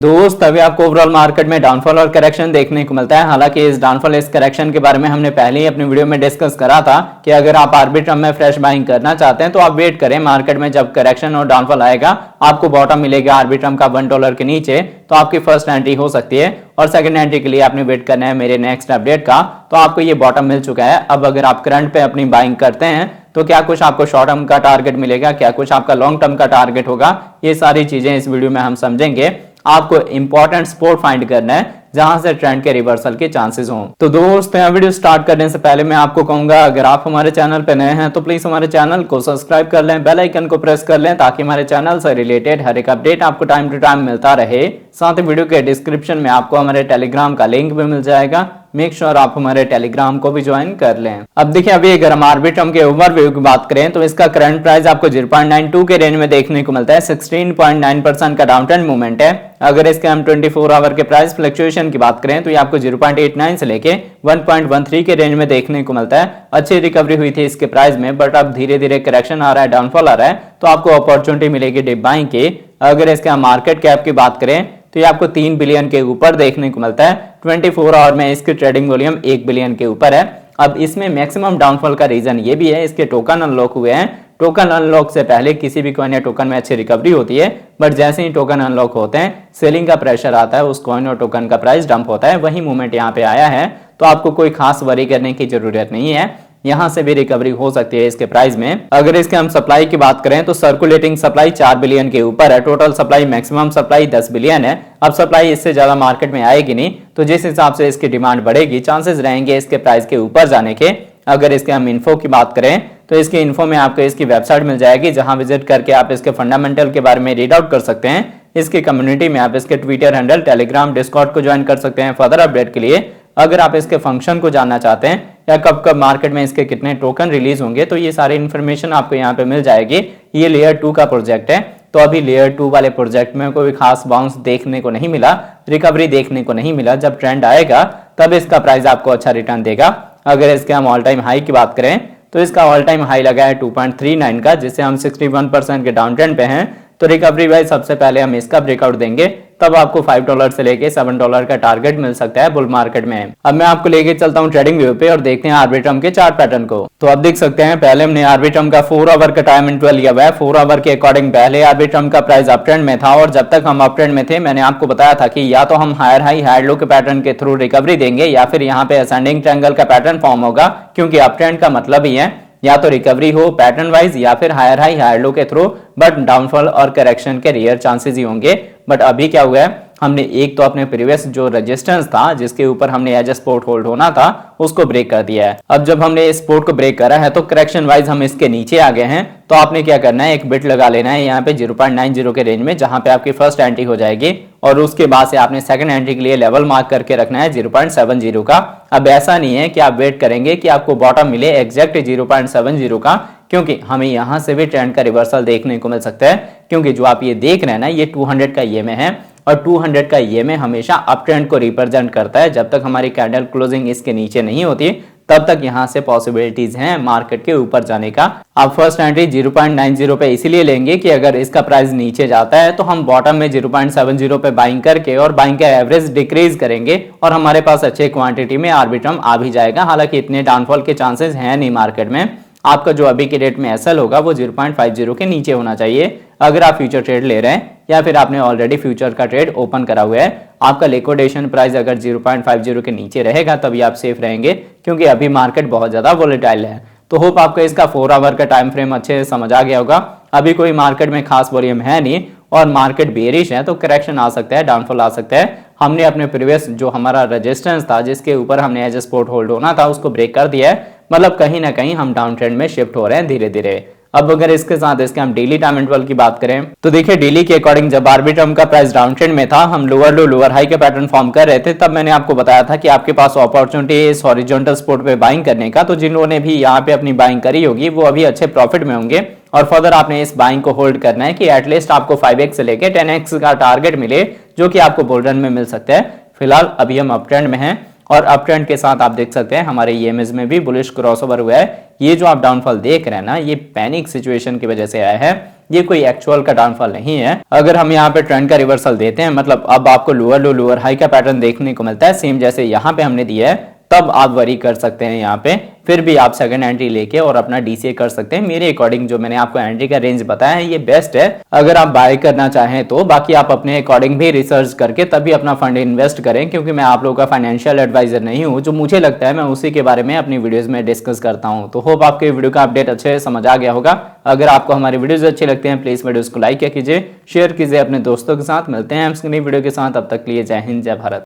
दोस्त अभी आपको ओवरऑल मार्केट में डाउनफॉल और करेक्शन देखने को मिलता है। हालांकि इस डाउनफॉल इस करेक्शन के बारे में हमने पहले ही अपनी वीडियो में डिस्कस करा था कि अगर आप आर्बिट्रम में फ्रेश बाइंग करना चाहते हैं तो आप वेट करें मार्केट में जब करेक्शन और डाउनफॉल आएगा, आपको बॉटम मिलेगा आर्बिट्रम का $1 के नीचे, तो आपकी फर्स्ट एंट्री हो सकती है और सेकंड एंट्री के लिए आपने वेट करना है मेरे नेक्स्ट अपडेट का। तो आपको ये बॉटम मिल चुका है। अब अगर आप करंट पे अपनी बाइंग करते हैं तो क्या कुछ आपको शॉर्ट टर्म का टारगेट मिलेगा, क्या कुछ आपका लॉन्ग टर्म का टारगेट होगा, ये सारी चीजें इस वीडियो में हम समझेंगे। आपको इंपॉर्टेंट सपोर्ट फाइंड करना है जहां से ट्रेंड के रिवर्सल के चांसेस हों। तो दोस्तों यह वीडियो स्टार्ट करने से पहले मैं आपको कहूंगा, अगर आप हमारे चैनल पर नए हैं तो प्लीज हमारे चैनल को सब्सक्राइब कर लें, बेल आइकन को प्रेस कर लें ताकि हमारे चैनल से रिलेटेड हर एक अपडेट आपको टाइम टू टाइम मिलता रहे। साथ ही वीडियो के डिस्क्रिप्शन में आपको हमारे टेलीग्राम का लिंक भी मिल जाएगा। मेक श्योर आप हमारे टेलीग्राम को भी ज्वाइन कर लें। अब देखिए, अभी अगर हम आर्बिट्रम के ओवरव्यू की बात करें तो इसका करंट प्राइस आपको 0.92 के रेंज में देखने को मिलता है। 16.9% का डाउन ट्रेंड मूवमेंट है। अगर इसके हम 24 आवर के प्राइस फ्लक्चुएशन की बात करें तो ये आपको 0.89 से लेके 1.13 के रेंज में देखने को मिलता है। अच्छी रिकवरी हुई थी इसके प्राइस में, बट अब धीरे धीरे करेक्शन आ रहा है, डाउनफॉल आ रहा है, तो आपको अपॉर्चुनिटी मिलेगी डिप बाइंग की। अगर इसके मार्केट कैप की बात करें तो ये आपको 3 बिलियन के ऊपर देखने को मिलता है। 24 आवर में इसकी ट्रेडिंग वॉल्यूम 1 बिलियन के ऊपर है। अब इसमें मैक्सिमम डाउनफॉल का रीजन ये भी है, इसके टोकन अनलॉक हुए हैं। टोकन अनलॉक से पहले किसी भी कॉइन या टोकन में अच्छी रिकवरी होती है, बट जैसे ही टोकन अनलॉक होते हैं सेलिंग का प्रेशर आता है, उस कॉइन और टोकन का प्राइस डंप होता है। वही मूवमेंट यहाँ पे आया है, तो आपको कोई खास वरी करने की जरूरत नहीं है। यहां से भी रिकवरी हो सकती है इसके प्राइस में। अगर इसके हम सप्लाई की बात करें तो सर्कुलेटिंग सप्लाई 4 बिलियन के ऊपर है। Total supply maximum supply 10 billion है। अब सप्लाई इससे ज्यादा मार्केट में आएगी नहीं, तो जिस हिसाब से इसकी डिमांड बढ़ेगी चांसेस रहेंगे इसके प्राइस के ऊपर जाने के। अगर इसके हम इन्फो की बात करें तो इसकी इन्फो में आपको इसकी वेबसाइट मिल जाएगी, जहां विजिट करके आप इसके फंडामेंटल के बारे में रीड आउट कर सकते हैं। इसकी कम्युनिटी में आप इसके ट्विटर हैंडल, टेलीग्राम, डिस्कॉर्ड को ज्वाइन कर सकते हैं फर्दर अपडेट के लिए। अगर आप इसके फंक्शन को जानना चाहते हैं या कब कब मार्केट में इसके कितने टोकन रिलीज होंगे तो ये सारी इन्फॉर्मेशन आपको यहाँ पे मिल जाएगी। ये लेयर 2 का प्रोजेक्ट है, तो अभी लेयर 2 वाले प्रोजेक्ट में कोई खास बाउंस देखने को नहीं मिला, रिकवरी देखने को नहीं मिला। जब ट्रेंड आएगा तब इसका प्राइस आपको अच्छा रिटर्न देगा। अगर इसके हम ऑल टाइम हाई की बात करें तो इसका ऑल टाइम हाई लगा है 2.39 का, जिससे हम 61% के डाउन ट्रेंड पे हैं। तो रिकवरी वाइज सबसे पहले हम इसका ब्रेकआउट देंगे, तब आपको $5 से लेके $7 का टारगेट मिल सकता है बुल मार्केट में। अब मैं आपको लेके चलता हूं ट्रेडिंग व्यू पे और देखते हैं आर्बिट्रम के चार्ट पैटर्न को। तो अब देख सकते हैं, पहले हमने आर्बिट्रम का 4 आवर का टाइम इंटरवल लिया हुआ है। 4 आवर के अकॉर्डिंग पहले आर्बिट्रम का प्राइस अप ट्रेंड में था, और जब तक हम अप ट्रेंड में थे मैंने आपको बताया था कि या तो हम हायर हाई हायर लो के पैटर्न के थ्रू रिकवरी देंगे या फिर यहाँ पे असेंडिंग ट्रायंगल का पैटर्न फॉर्म होगा, क्योंकि अप ट्रेंड का मतलब ही है या तो रिकवरी हो पैटर्न वाइज या फिर हायर हाई हायर लो के थ्रू, बट डाउनफॉल और करेक्शन के रेयर चांसेस ही होंगे। बट अभी क्या हुआ है, हमने एक तो अपने प्रीवियस जो रेजिस्टेंस था जिसके ऊपर हमने एज सपोर्ट होल्ड होना था उसको ब्रेक कर दिया है। अब जब हमने इस सपोर्ट को ब्रेक करा है तो करेक्शन वाइज हम इसके नीचे आ गए हैं। तो आपने क्या करना है, एक बिट लगा लेना है यहाँ पे 0.90 के रेंज में, जहां पे आपकी फर्स्ट एंट्री हो जाएगी, और उसके बाद से आपने सेकंड एंट्री के लिए लेवल मार्क करके रखना है 0.70 का। अब ऐसा नहीं है कि आप वेट करेंगे कि आपको बॉटम मिले एग्जैक्ट 0.70 का, क्योंकि हमें यहां से भी ट्रेंड का रिवर्सल देखने को मिल सकता है। क्योंकि जो आप ये देख रहे हैं ना, ये 200 का ईएमए है, और 200 का ईएमए हमेशा अप ट्रेंड को रिप्रेजेंट करता है। जब तक हमारी कैंडल क्लोजिंग इसके नीचे नहीं होती तब तक यहां से पॉसिबिलिटीज हैं मार्केट के ऊपर जाने का। आप फर्स्ट एंट्री 0.90 पे इसीलिए लेंगे कि अगर इसका प्राइस नीचे जाता है तो हम बॉटम में 0.70 पे बाइंग करके और बाइंग का एवरेज डिक्रीज करेंगे और हमारे पास अच्छे क्वांटिटी में आर्बिट्रम आ भी जाएगा। हालांकि इतने डाउनफॉल के चांसेस हैं नहीं मार्केट में। आपका जो अभी के डेट में एसएल होगा वो 0.50 के नीचे होना चाहिए। अगर आप फ्यूचर ट्रेड ले रहे हैं या फिर आपने ऑलरेडी फ्यूचर का ट्रेड ओपन करा हुआ है, आपका लिक्विडेशन प्राइस अगर 0.50 के नीचे रहेगा तभी आप सेफ रहेंगे, क्योंकि अभी मार्केट बहुत ज्यादा वोलेटाइल है। तो होप आपको इसका 4 आवर का टाइम फ्रेम अच्छे से समझ आ गया होगा। अभी कोई मार्केट में खास वॉल्यूम है नहीं और मार्केट बेरिश है, तो करेक्शन आ सकता है, डाउनफॉल आ सकता है। हमने अपने प्रीवियस जो हमारा रेजिस्टेंस था जिसके ऊपर हमने एज सपोर्ट होल्ड होना था उसको ब्रेक कर दिया है। मतलब कहीं ना कहीं हम डाउन ट्रेंड में शिफ्ट हो रहे हैं धीरे धीरे। अब अगर इसके साथ इसके हम डेली टाइम इंटरवल की बात करें तो देखिए, डेली के अकॉर्डिंग जब आर्बिट्रम का प्राइस डाउन ट्रेंड में था, हम लोअर लो लोअर हाई के पैटर्न फॉर्म कर रहे थे, तब मैंने आपको बताया था कि आपके पास अपॉर्चुनिटी है इस हॉरिजॉन्टल सपोर्ट पे बाइंग करने का। तो जिन्होंने भी यहाँ पे अपनी बाइंग करी होगी वो अभी अच्छे प्रॉफिट में होंगे, और फर्दर आपने इस बाइंग को होल्ड करना है कि एटलीस्ट आपको 5x से लेके 10x का टारगेट मिले, जो कि आपको बुल रन में मिल सकता है। फिलहाल अभी हम अप ट्रेंड में हैं और अप ट्रेंड के साथ आप देख सकते हैं हमारे ईएमएस में भी बुलिश क्रॉसओवर हुआ है। ये जो आप डाउनफॉल देख रहे हैं ना, ये पैनिक सिचुएशन की वजह से आया है, ये कोई एक्चुअल का डाउनफॉल नहीं है। अगर हम यहाँ पे ट्रेंड का रिवर्सल देते हैं, मतलब अब आपको लोअर लो लोअर हाई का पैटर्न देखने को मिलता है सेम जैसे यहाँ पे हमने दिया है, तब आप वरी कर सकते हैं। यहाँ पे फिर भी आप सेकंड एंट्री लेके और अपना डीसीए कर सकते हैं। मेरे अकॉर्डिंग जो मैंने आपको एंट्री का रेंज बताया है ये बेस्ट है अगर आप बाय करना चाहें तो। बाकी आप अपने अकॉर्डिंग भी रिसर्च करके तभी अपना फंड इन्वेस्ट करें, क्योंकि मैं आप लोगों का फाइनेंशियल एडवाइजर नहीं हूं। जो मुझे लगता है मैं उसी के बारे में अपनी वीडियोज में डिस्कस करता हूं। तो होप आपके वीडियो का अपडेट अच्छे से समझ आ गया होगा। अगर आपको हमारे वीडियोज अच्छे लगते हैं प्लीज वीडियोज को लाइक कीजिए, शेयर कीजिए अपने दोस्तों के साथ। मिलते हैं हम नई वीडियो के साथ, तब तक के लिए जय हिंद जय भारत।